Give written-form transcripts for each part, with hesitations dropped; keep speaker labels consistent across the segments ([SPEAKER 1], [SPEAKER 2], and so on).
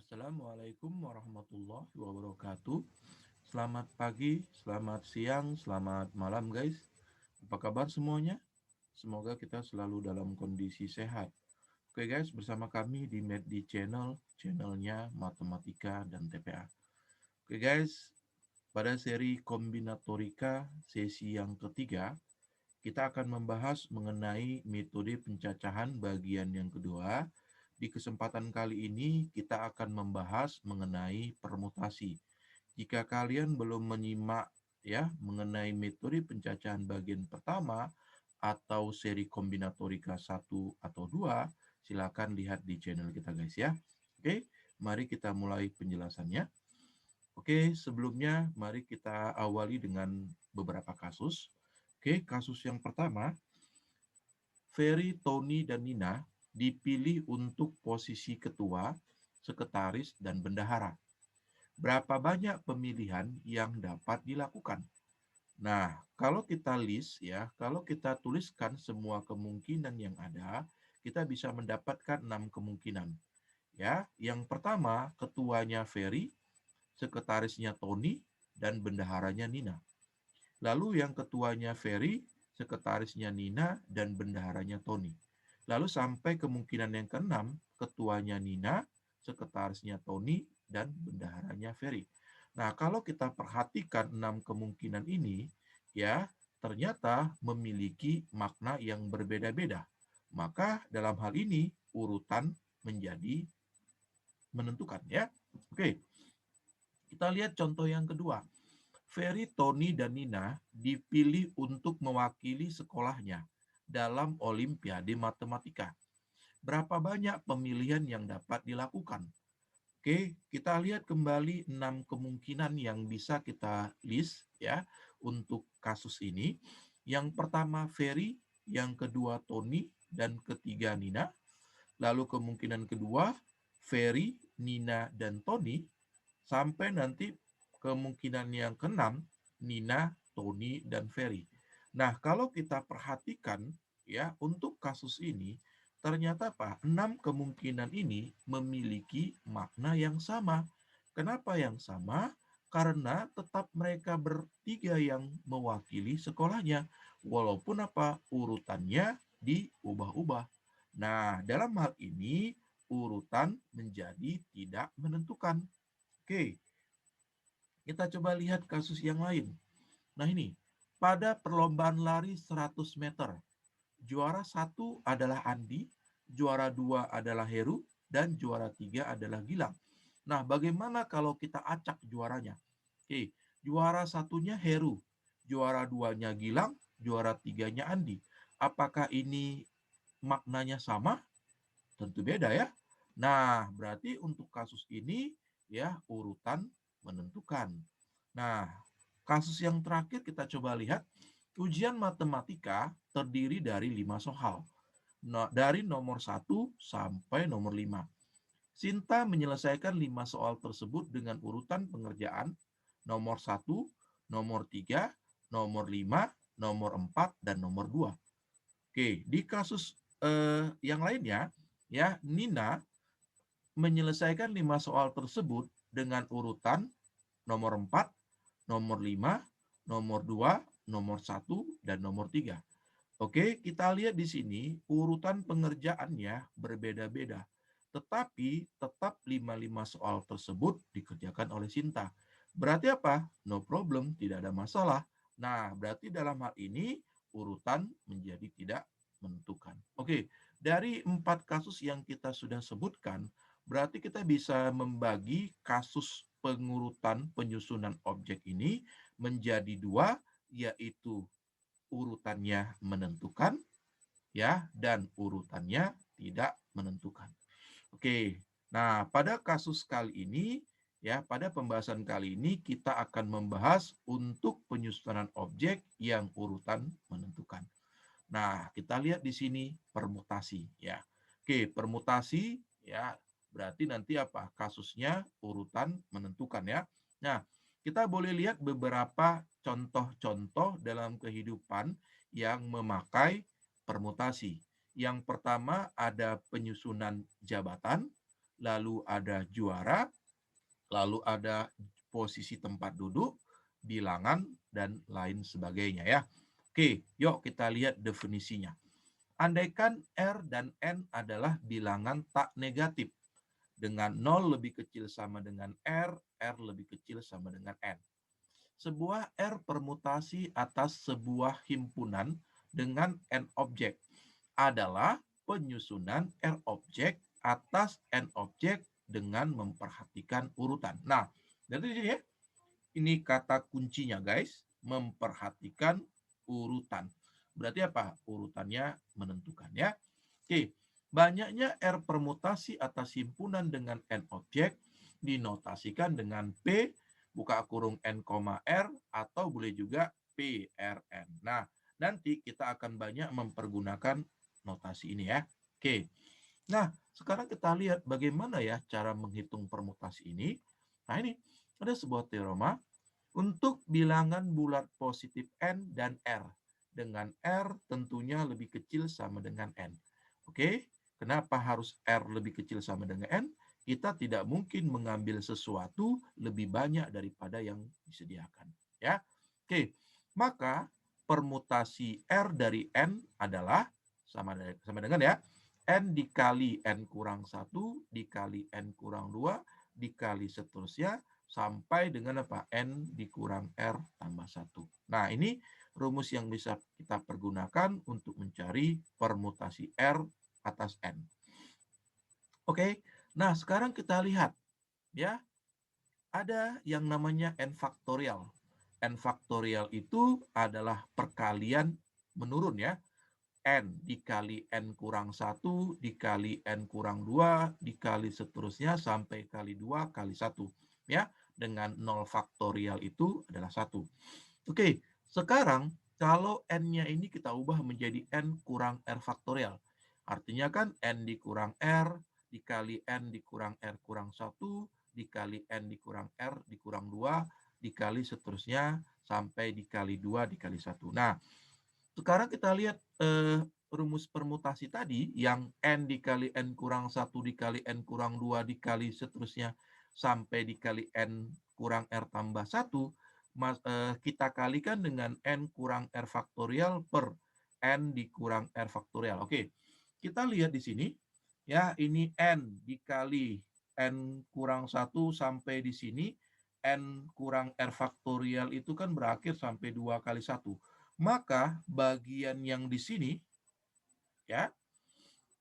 [SPEAKER 1] Assalamualaikum warahmatullahi wabarakatuh. Selamat pagi, selamat siang, selamat malam guys. Apa kabar semuanya? Semoga kita selalu dalam kondisi sehat. Oke guys, bersama kami di channelnya Matematika dan TPA. Oke guys, pada seri kombinatorika sesi yang ketiga, kita akan membahas mengenai metode pencacahan bagian yang kedua. Di kesempatan kali ini kita akan membahas mengenai permutasi. Jika kalian belum menyimak mengenai metode pencacahan bagian pertama atau seri kombinatorika 1 atau 2, silakan lihat di channel kita guys ya. Oke, mari kita mulai penjelasannya. Oke, sebelumnya mari kita awali dengan beberapa kasus. Oke, kasus yang pertama, Ferry, Tony, dan Nina dipilih untuk posisi ketua, sekretaris, dan bendahara. Berapa banyak pemilihan yang dapat dilakukan? Nah, kalau kita kalau kita tuliskan semua kemungkinan yang ada, kita bisa mendapatkan 6 kemungkinan. Ya, yang pertama ketuanya Ferry, sekretarisnya Tony, dan bendaharanya Nina. Lalu yang ketuanya Ferry, sekretarisnya Nina, dan bendaharanya Tony. Lalu sampai kemungkinan yang keenam, ketuanya Nina, sekretarisnya Tony, dan bendaharanya Ferry. Nah, kalau kita perhatikan 6 kemungkinan ini, ya, ternyata memiliki makna yang berbeda-beda. Maka dalam hal ini urutan menjadi menentukan ya. Oke, kita lihat contoh yang kedua. Ferry, Tony, dan Nina dipilih untuk mewakili sekolahnya dalam Olimpiade Matematika. Berapa banyak pemilihan yang dapat dilakukan? Oke, kita lihat kembali 6 kemungkinan yang bisa kita list ya untuk kasus ini. Yang pertama Ferry, yang kedua Tony, dan ketiga Nina. Lalu kemungkinan kedua Ferry, Nina, dan Tony. Sampai nanti kemungkinan yang keenam, Nina, Tony, dan Ferry. Nah, kalau kita perhatikan ya untuk kasus ini, ternyata Pak, 6 kemungkinan ini memiliki makna yang sama. Kenapa yang sama? Karena tetap mereka bertiga yang mewakili sekolahnya. Walaupun urutannya diubah-ubah. Nah, dalam hal ini urutan menjadi tidak menentukan. Oke, kita coba lihat kasus yang lain. Nah ini, pada perlombaan lari 100 meter, juara satu adalah Andi, juara dua adalah Heru, dan juara tiga adalah Gilang. Nah, bagaimana kalau kita acak juaranya? Oke, juara satunya Heru, juara duanya Gilang, juara tiganya Andi. Apakah ini maknanya sama? Tentu beda ya. Nah, berarti untuk kasus ini ya urutan menentukan. Nah, kasus yang terakhir kita coba lihat. Ujian matematika terdiri dari 5 soal. Dari nomor 1 sampai nomor 5. Sinta menyelesaikan 5 soal tersebut dengan urutan pengerjaan nomor 1, nomor 3, nomor 5, nomor 4, dan nomor 2. Oke, di kasus yang lainnya, ya Nina menyelesaikan 5 soal tersebut dengan urutan nomor 4, nomor 5, nomor 2, nomor 1, dan nomor 3. Oke, kita lihat di sini urutan pengerjaannya berbeda-beda. Tetapi tetap 5 soal tersebut dikerjakan oleh Sinta. Berarti apa? No problem, tidak ada masalah. Nah, berarti dalam hal ini urutan menjadi tidak menentukan. Oke, dari 4 kasus yang kita sudah sebutkan, berarti kita bisa membagi kasus pengurutan penyusunan objek ini menjadi 2, yaitu urutannya menentukan dan urutannya tidak menentukan. Oke. Nah, pada kasus kali ini pada pembahasan kali ini kita akan membahas untuk penyusunan objek yang urutan menentukan. Nah, kita lihat di sini permutasi ya. Oke, permutasi ya berarti nanti kasusnya urutan menentukan ya. Nah, kita boleh lihat beberapa contoh-contoh dalam kehidupan yang memakai permutasi. Yang pertama ada penyusunan jabatan, lalu ada juara, lalu ada posisi tempat duduk, bilangan, dan lain sebagainya ya. Oke, yuk kita lihat definisinya. Andaikan R dan N adalah bilangan tak negatif, dengan 0 lebih kecil sama dengan R lebih kecil sama dengan N. Sebuah R permutasi atas sebuah himpunan dengan N objek adalah penyusunan R objek atas N objek dengan memperhatikan urutan. Nah, jadi ya, ini kata kuncinya guys, memperhatikan urutan. Berarti apa? Urutannya menentukan ya. Oke, banyaknya R permutasi atas himpunan dengan N objek dinotasikan dengan P buka kurung N, R atau boleh juga PRN. Nah, nanti kita akan banyak mempergunakan notasi ini ya. Oke. Nah, sekarang kita lihat bagaimana ya cara menghitung permutasi ini. Nah, ini ada sebuah teorema untuk bilangan bulat positif N dan R. Dengan R tentunya lebih kecil sama dengan N. Oke, kenapa harus R lebih kecil sama dengan N? Kita tidak mungkin mengambil sesuatu lebih banyak daripada yang disediakan. Ya, oke. Maka permutasi R dari N adalah sama dengan ya, N dikali N kurang 1 dikali N kurang 2 dikali seterusnya sampai dengan apa? N dikurang R tambah 1. Nah, ini rumus yang bisa kita pergunakan untuk mencari permutasi R atas N. Oke, nah sekarang kita lihat ya, ada yang namanya N faktorial. N faktorial itu adalah perkalian menurun ya. N dikali N kurang 1 dikali N kurang 2 dikali seterusnya sampai kali 2 kali 1 ya, dengan 0 faktorial itu adalah 1. Oke, sekarang kalau N-nya ini kita ubah menjadi N kurang R faktorial. Artinya kan N dikurang R dikali N dikurang R kurang 1 dikali N dikurang R dikurang 2 dikali seterusnya sampai dikali 2 dikali 1. Nah, sekarang kita lihat rumus permutasi tadi yang N dikali N kurang 1 dikali N kurang 2 dikali seterusnya sampai dikali N kurang R tambah 1, kita kalikan dengan N kurang R faktorial per N dikurang R faktorial. Oke, kita lihat di sini ya, ini N dikali N kurang 1 sampai di sini N kurang R faktorial itu kan berakhir sampai 2 kali 1. Maka bagian yang di sini ya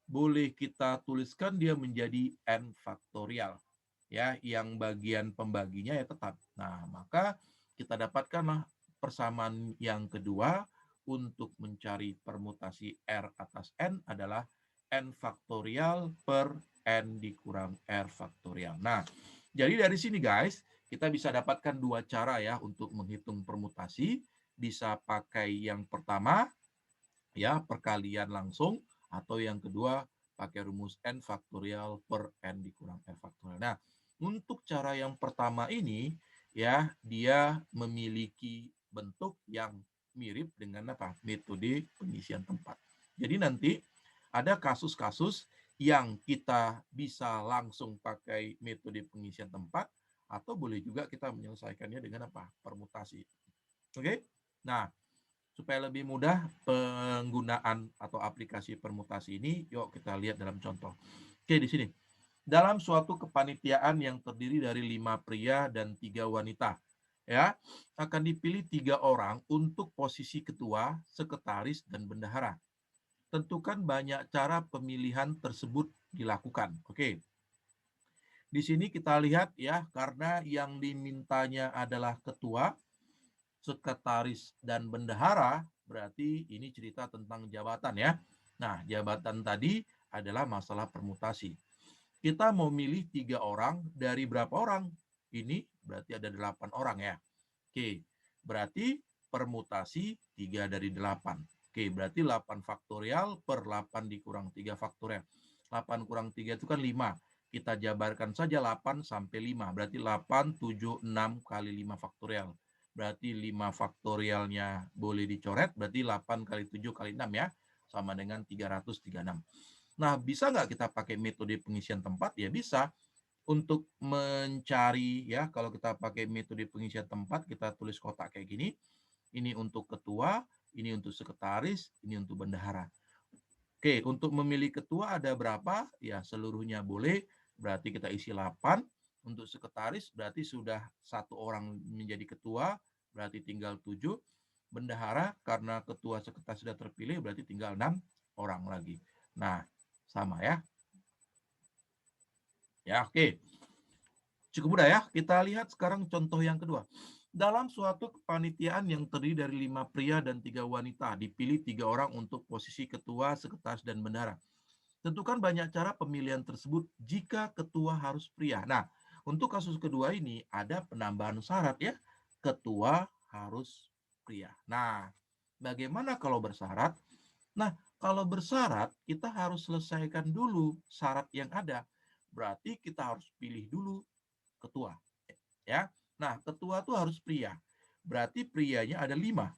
[SPEAKER 1] boleh kita tuliskan dia menjadi N faktorial ya, yang bagian pembaginya ya tetap. Nah, maka kita dapatkanlah persamaan yang kedua untuk mencari permutasi R atas N adalah N faktorial per N dikurang R faktorial. Nah, jadi dari sini guys, kita bisa dapatkan dua cara ya untuk menghitung permutasi. Bisa pakai yang pertama ya, perkalian langsung, atau yang kedua pakai rumus N faktorial per N dikurang R faktorial. Nah, untuk cara yang pertama ini ya, dia memiliki bentuk yang mirip dengan apa? Metode pengisian tempat. Jadi nanti ada kasus-kasus yang kita bisa langsung pakai metode pengisian tempat, atau boleh juga kita menyelesaikannya dengan apa? Permutasi. Oke? Nah, supaya lebih mudah penggunaan atau aplikasi permutasi ini, yuk kita lihat dalam contoh. Oke, di sini. Dalam suatu kepanitiaan yang terdiri dari 5 pria dan 3 wanita, ya, akan dipilih 3 orang untuk posisi ketua, sekretaris, dan bendahara. Tentukan banyak cara pemilihan tersebut dilakukan. Oke. Di sini kita lihat ya, karena yang dimintanya adalah ketua, sekretaris, dan bendahara, berarti ini cerita tentang jabatan ya. Nah, jabatan tadi adalah masalah permutasi. Kita mau milih 3 orang dari berapa orang? Ini berarti ada 8 orang ya. Oke, berarti permutasi 3 dari 8. Oke, berarti 8 faktorial per 8 dikurang 3 faktorial. 8 kurang 3 itu kan 5. Kita jabarkan saja 8 sampai 5. Berarti 8, 7, 6 kali 5 faktorial. Berarti 5 faktorialnya boleh dicoret. Berarti 8 kali 7 kali 6 ya. Sama dengan 336. Nah, bisa nggak kita pakai metode pengisian tempat? Ya bisa. Untuk mencari ya, kalau kita pakai metode pengisian tempat, kita tulis kotak kayak gini. Ini untuk ketua, ini untuk sekretaris, ini untuk bendahara. Oke, untuk memilih ketua ada berapa? Ya, seluruhnya boleh. Berarti kita isi 8. Untuk sekretaris berarti sudah 1 orang menjadi ketua, berarti tinggal 7. Bendahara karena ketua sekretaris sudah terpilih berarti tinggal 6 orang lagi. Nah, sama ya. Ya, oke. Cukup mudah ya. Kita lihat sekarang contoh yang kedua. Dalam suatu kepanitiaan yang terdiri dari 5 pria dan 3 wanita, dipilih 3 orang untuk posisi ketua, sekretaris, dan bendahara. Tentukan banyak cara pemilihan tersebut jika ketua harus pria. Nah, untuk kasus kedua ini ada penambahan syarat ya. Ketua harus pria. Nah, bagaimana kalau bersyarat? Nah, kalau bersyarat kita harus selesaikan dulu syarat yang ada. Berarti kita harus pilih dulu ketua. Ya, nah ketua itu harus pria. Berarti prianya ada 5.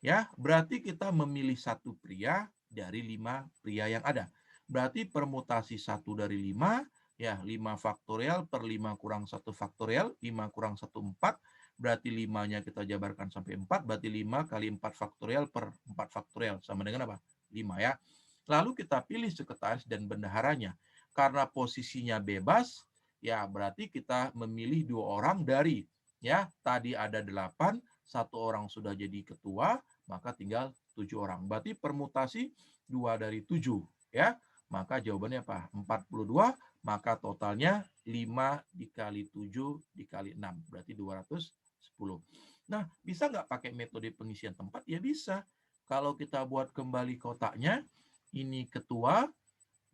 [SPEAKER 1] Ya, berarti kita memilih 1 pria dari 5 pria yang ada. Berarti permutasi 1 dari 5, ya 5 faktorial per 5 kurang 1 faktorial, 5 kurang 1, 4. Berarti 5-nya kita jabarkan sampai 4, berarti 5 kali 4 faktorial per 4 faktorial. Sama dengan apa? 5 ya. Lalu kita pilih sekretaris dan bendaharanya. Karena posisinya bebas, ya berarti kita memilih 2 orang dari, ya tadi ada 8, 1 orang sudah jadi ketua, maka tinggal 7 orang. Berarti permutasi 2 dari 7 ya. Maka jawabannya apa? 42, maka totalnya 5 dikali 7 dikali 6, berarti 210. Nah, bisa nggak pakai metode pengisian tempat? Ya bisa. Kalau kita buat kembali kotaknya, ini ketua,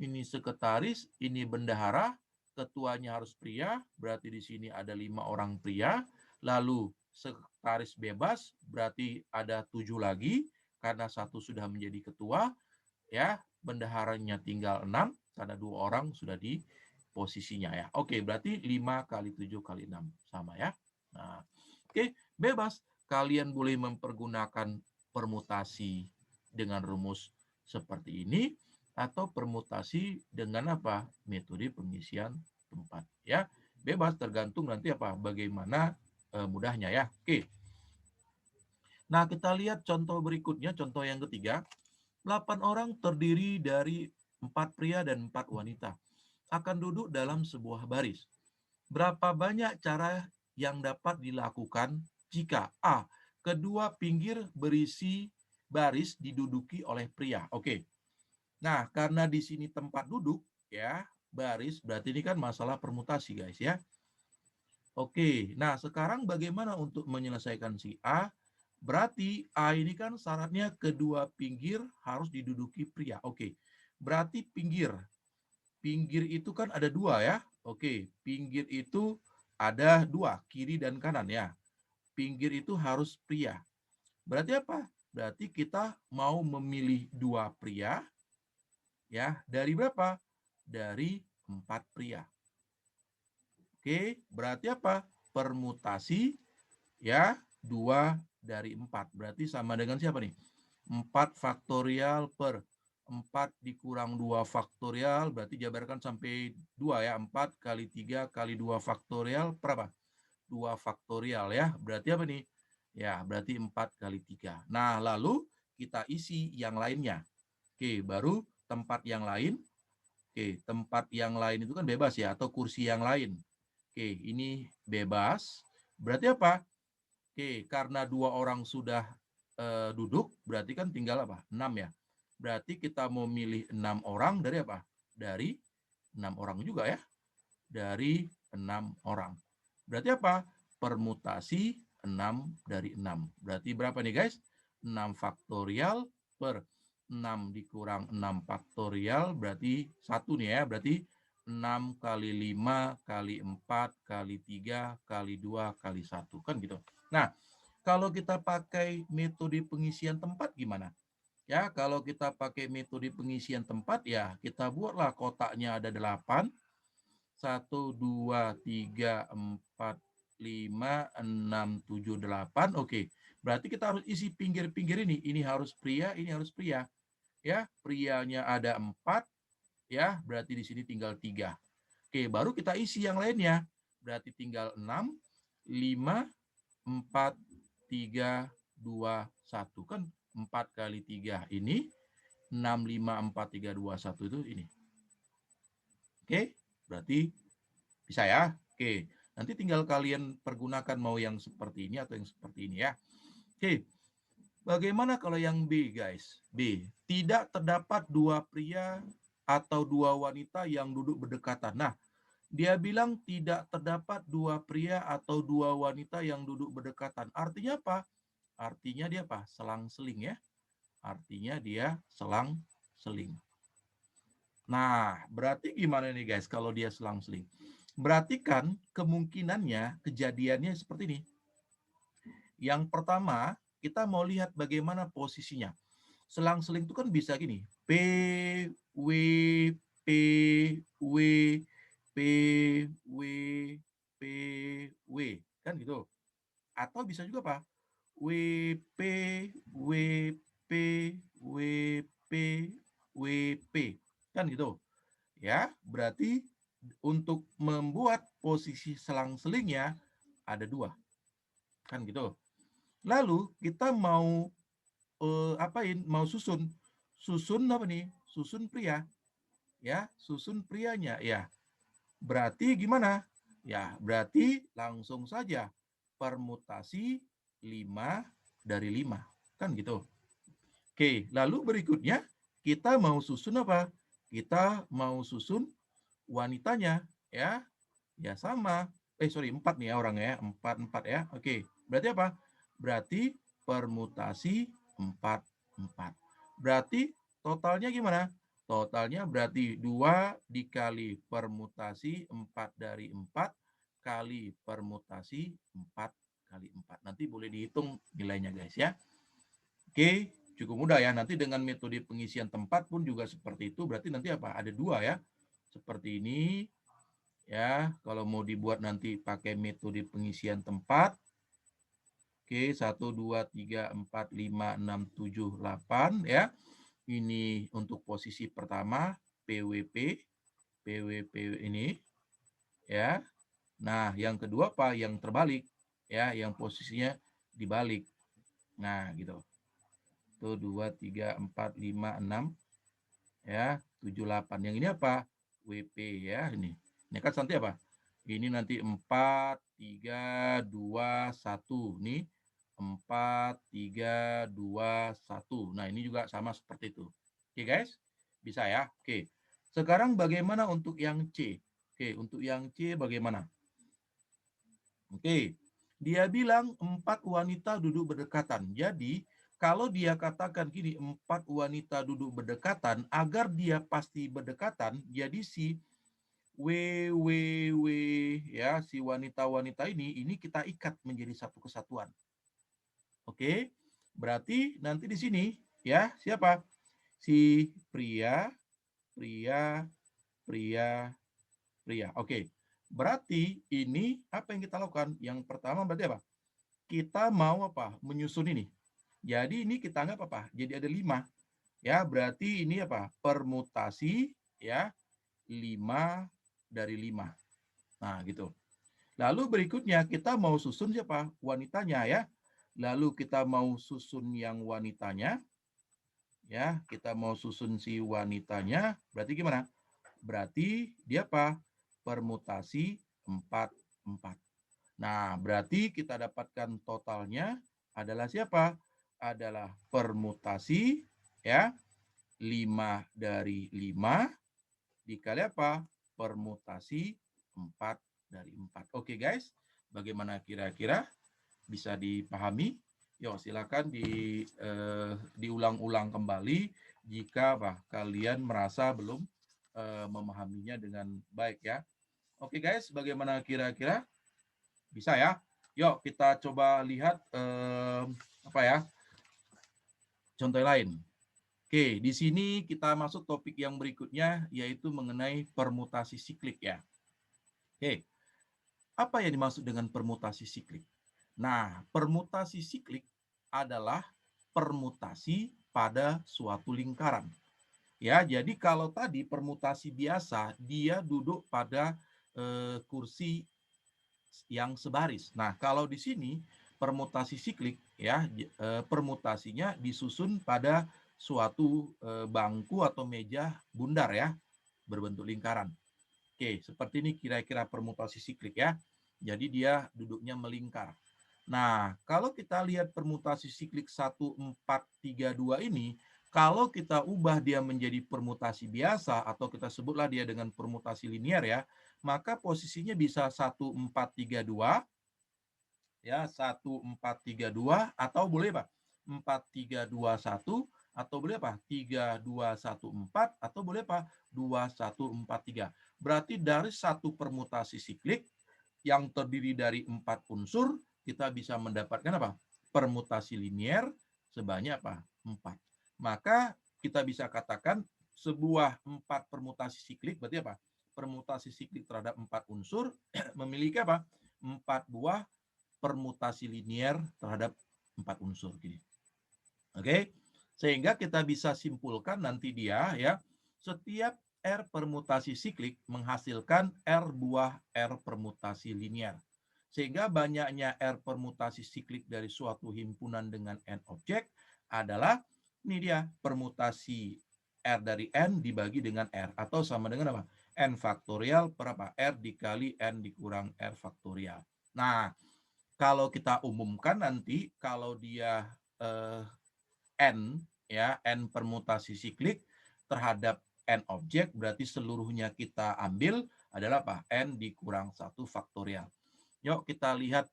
[SPEAKER 1] ini sekretaris, ini bendahara, ketuanya harus pria, berarti di sini ada 5 orang pria, lalu sekretaris bebas, berarti ada 7 lagi, karena 1 sudah menjadi ketua, ya, bendaharanya tinggal 6, karena 2 orang sudah di posisinya ya. Oke, berarti 5 kali 7 kali 6, sama ya. Nah, oke, bebas. Kalian boleh mempergunakan permutasi dengan rumus seperti ini, atau permutasi dengan apa? Metode pengisian tempat ya. Bebas tergantung nanti apa bagaimana mudahnya ya. Oke. Nah, kita lihat contoh berikutnya, contoh yang ketiga. 8 orang terdiri dari 4 pria dan 4 wanita akan duduk dalam sebuah baris. Berapa banyak cara yang dapat dilakukan jika A. Kedua pinggir berisi baris diduduki oleh pria. Oke. Nah, karena di sini tempat duduk ya, baris berarti ini kan masalah permutasi guys ya. Oke, nah sekarang bagaimana untuk menyelesaikan si A? Berarti A ini kan syaratnya kedua pinggir harus diduduki pria. Oke, berarti pinggir. Pinggir itu kan ada 2 ya. Oke, pinggir itu ada 2, kiri dan kanan ya. Pinggir itu harus pria. Berarti apa? Berarti kita mau memilih 2 pria ya, dari berapa? Dari 4 pria. Oke, berarti apa? Permutasi ya, 2 dari 4. Berarti sama dengan siapa nih? 4 faktorial per 4 dikurang 2 faktorial, berarti jabarkan sampai 2 ya. 4 kali 3 kali 2 faktorial, berapa? 2 faktorial ya. Berarti apa nih? Ya, berarti 4 kali 3. Nah, lalu kita isi yang lainnya. Oke, baru tempat yang lain. Oke, tempat yang lain itu kan bebas ya, atau kursi yang lain. Oke, ini bebas. Berarti apa? Oke, karena 2 orang sudah duduk, berarti kan tinggal apa? 6 ya. Berarti kita mau milih 6 orang dari apa? Dari 6 orang juga ya. Dari 6 orang. Berarti apa? Permutasi 6 dari 6. Berarti berapa nih guys? 6 faktorial per 6 dikurang 6 faktorial, berarti 1 nih ya. Berarti 6 kali 5 kali 4 kali 3 kali 2 kali 1. Kan gitu. Nah, kalau kita pakai metode pengisian tempat gimana? Ya, kalau kita pakai metode pengisian tempat ya kita buatlah kotaknya ada 8. 1, 2, 3, 4, 5, 6, 7, 8. Oke, berarti kita harus isi pinggir-pinggir ini. Ini harus pria, ini harus pria. Ya, prianya ada 4, ya, berarti di sini tinggal 3. Oke, baru kita isi yang lainnya. Berarti tinggal 6, 5, 4, 3, 2, 1. Kan 4 kali 3 ini, 6, 5, 4, 3, 2, 1 itu ini. Oke, berarti bisa ya. Oke, nanti tinggal kalian pergunakan mau yang seperti ini atau yang seperti ini ya. Oke, bagaimana kalau yang B guys? B, tidak terdapat dua pria atau dua wanita yang duduk berdekatan. Nah, dia bilang tidak terdapat dua pria atau dua wanita yang duduk berdekatan. Artinya apa? Artinya dia apa? Selang-seling ya. Artinya dia selang-seling. Nah, berarti gimana nih guys kalau dia selang-seling? Berarti kan kemungkinannya kejadiannya seperti ini. Yang pertama, kita mau lihat bagaimana posisinya. Selang-seling itu kan bisa gini. P, W, P, W, P, W, P, W. Kan gitu. Atau bisa juga apa? W, P, W, P, W, P, W, P. Kan gitu. Ya, berarti untuk membuat posisi selang-selingnya ada dua. Kan gitu. Lalu kita mau apain? Mau susun. Susun apa nih? Susun pria. Ya, susun prianya. Ya, berarti gimana? Ya, berarti langsung saja permutasi 5 dari 5. Kan gitu. Oke, lalu berikutnya kita mau susun apa? Kita mau susun wanitanya. Ya, ya sama. Sorry, 4 nih ya orangnya ya. 4 ya. Oke, berarti apa? Berarti permutasi 4, 4. Berarti totalnya gimana? Totalnya berarti 2 dikali permutasi 4 dari 4 kali permutasi 4 kali 4. Nanti boleh dihitung nilainya guys ya. Oke, cukup mudah ya. Nanti dengan metode pengisian tempat pun juga seperti itu. Berarti nanti apa? Ada 2 ya. Seperti ini ya. Kalau mau dibuat nanti pakai metode pengisian tempat. Oke, 1, 2, 3, 4, 5, 6, 7, 8 ya. Ini untuk posisi pertama PWP, PWP ini ya. Nah, yang kedua apa? Yang terbalik ya, yang posisinya dibalik. Nah, gitu. Tuh 2, 3, 4, 5, 6 ya, 7, 8. Yang ini apa? WP ya, ini. Ini kan nanti apa? Ini nanti 4, 3, 2, 1. Nih 4, 3, 2, 1. Nah, ini juga sama seperti itu. Oke, guys? Bisa ya? Oke. Sekarang bagaimana untuk yang C? Oke, untuk yang C bagaimana? Oke. Dia bilang 4 wanita duduk berdekatan. Jadi, kalau dia katakan gini, 4 wanita duduk berdekatan, agar dia pasti berdekatan, jadi si W, ya, si wanita-wanita ini kita ikat menjadi satu kesatuan. Oke, berarti nanti di sini ya siapa? Si pria, pria, pria, pria. Oke, berarti ini apa yang kita lakukan? Yang pertama berarti apa? Kita mau apa? Menyusun ini. Jadi ini kita anggap apa? Jadi ada 5. Ya, berarti ini apa? Permutasi ya 5 dari 5. Nah, gitu. Lalu berikutnya kita mau susun siapa? Wanitanya ya. Lalu kita mau susun yang wanitanya. Ya, kita mau susun si wanitanya. Berarti gimana? Berarti dia apa? Permutasi 4, 4. Nah, berarti kita dapatkan totalnya adalah siapa? Adalah permutasi ya 5 dari 5 dikali apa? Permutasi 4 dari 4. Oke guys, bagaimana kira-kira bisa dipahami? Yuk silakan diulang-ulang kembali jika kalian merasa belum memahaminya dengan baik ya. Oke guys, bagaimana kira-kira? Bisa ya? Yuk kita coba lihat apa ya? Contoh lain. Oke, di sini kita masuk topik yang berikutnya yaitu mengenai permutasi siklik ya. Oke, apa yang dimaksud dengan permutasi siklik? Nah, permutasi siklik adalah permutasi pada suatu lingkaran. Ya, jadi kalau tadi permutasi biasa, dia duduk pada kursi yang sebaris. Nah, kalau di sini permutasi siklik ya, permutasinya disusun pada suatu bangku atau meja bundar ya, berbentuk lingkaran. Oke, seperti ini kira-kira permutasi siklik ya. Jadi dia duduknya melingkar. Nah, kalau kita lihat permutasi siklik 1432 ini, kalau kita ubah dia menjadi permutasi biasa atau kita sebutlah dia dengan permutasi linier ya, maka posisinya bisa 1432 ya, 1432 atau boleh Pak 4321 atau boleh apa 3214 atau boleh apa 2143. Berarti dari satu permutasi siklik yang terdiri dari 4 unsur, kita bisa mendapatkan apa? Permutasi linier sebanyak apa? 4. Maka kita bisa katakan sebuah 4 permutasi siklik berarti apa? Permutasi siklik terhadap 4 unsur memiliki apa? 4 buah permutasi linier terhadap 4 unsur gini. Oke. Sehingga kita bisa simpulkan nanti dia ya, setiap R permutasi siklik menghasilkan R buah R permutasi linier. Sehingga banyaknya R permutasi siklik dari suatu himpunan dengan N objek adalah ini dia permutasi R dari N dibagi dengan R atau sama dengan apa? N faktorial per apa? R dikali N dikurang R faktorial. Nah, kalau kita umumkan nanti kalau dia N ya, N permutasi siklik terhadap N objek berarti seluruhnya kita ambil adalah apa? N dikurang 1 faktorial. Yuk kita lihat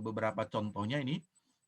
[SPEAKER 1] beberapa contohnya ini.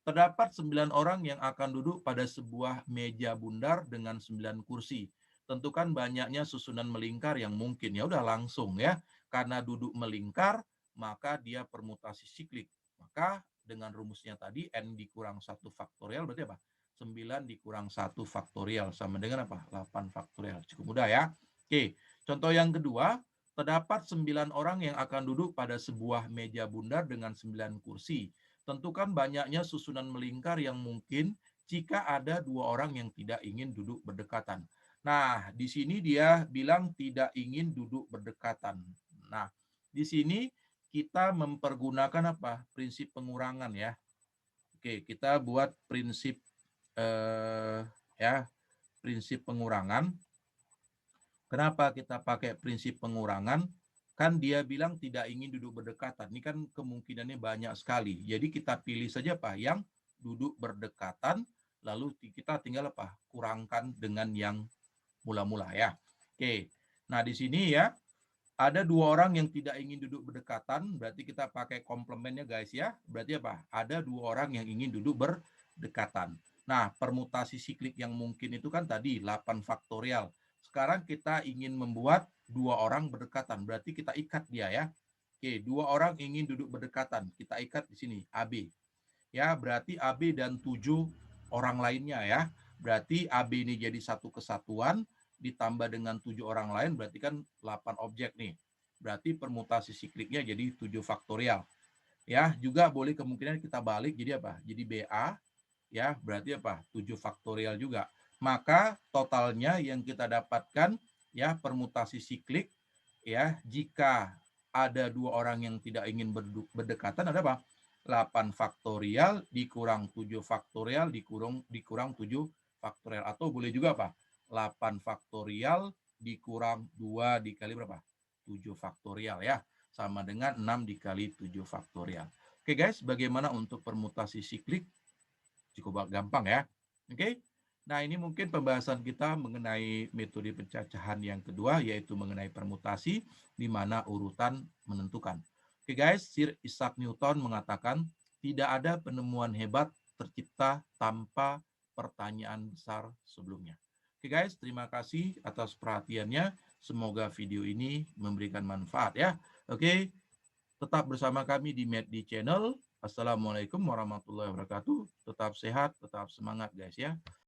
[SPEAKER 1] Terdapat 9 orang yang akan duduk pada sebuah meja bundar dengan 9 kursi. Tentukan banyaknya susunan melingkar yang mungkin. Ya udah langsung ya. Karena duduk melingkar, maka dia permutasi siklik. Maka dengan rumusnya tadi N dikurang 1 faktorial berarti apa? 9 dikurang 1 faktorial sama dengan apa? 8 faktorial. Cukup mudah ya. Oke, contoh yang kedua, terdapat 9 orang yang akan duduk pada sebuah meja bundar dengan 9 kursi. Tentukan banyaknya susunan melingkar yang mungkin jika ada 2 orang yang tidak ingin duduk berdekatan. Nah, di sini dia bilang tidak ingin duduk berdekatan. Nah, di sini kita mempergunakan apa? Prinsip pengurangan ya. Oke, kita buat prinsip ya, prinsip pengurangan. Kenapa kita pakai prinsip pengurangan? Kan dia bilang tidak ingin duduk berdekatan. Ini kan kemungkinannya banyak sekali. Jadi kita pilih saja Pak yang duduk berdekatan, lalu kita tinggal apa? Kurangkan dengan yang mula-mula ya. Oke. Nah, di sini ya ada 2 orang yang tidak ingin duduk berdekatan, berarti kita pakai komplemennya guys ya. Berarti apa? Ada 2 orang yang ingin duduk berdekatan. Nah, permutasi siklik yang mungkin itu kan tadi 8 faktorial. Sekarang kita ingin membuat 2 orang berdekatan, berarti kita ikat dia ya. Oke, 2 orang ingin duduk berdekatan, kita ikat di sini AB. Ya, berarti AB dan 7 orang lainnya ya. Berarti AB ini jadi satu kesatuan ditambah dengan 7 orang lain berarti kan 8 objek nih. Berarti permutasi sikliknya jadi 7 faktorial. Ya, juga boleh kemungkinan kita balik jadi apa? Jadi BA ya, berarti apa? 7 faktorial juga. Maka totalnya yang kita dapatkan ya permutasi siklik ya jika ada 2 orang yang tidak ingin berdekatan ada apa? 8 faktorial dikurang 7 faktorial dikurang 7 faktorial atau boleh juga apa? 8 faktorial dikurang 2 dikali berapa? 7 faktorial ya. Sama dengan 6 dikali 7 faktorial. Oke guys, bagaimana untuk permutasi siklik? Cukup gampang ya. Oke. Nah, ini mungkin pembahasan kita mengenai metode pencacahan yang kedua, yaitu mengenai permutasi, di mana urutan menentukan. Oke guys, Sir Isaac Newton mengatakan, tidak ada penemuan hebat tercipta tanpa pertanyaan besar sebelumnya. Oke guys, terima kasih atas perhatiannya. Semoga video ini memberikan manfaat ya. Oke, tetap bersama kami di MedD Channel. Assalamualaikum warahmatullahi wabarakatuh. Tetap sehat, tetap semangat guys ya.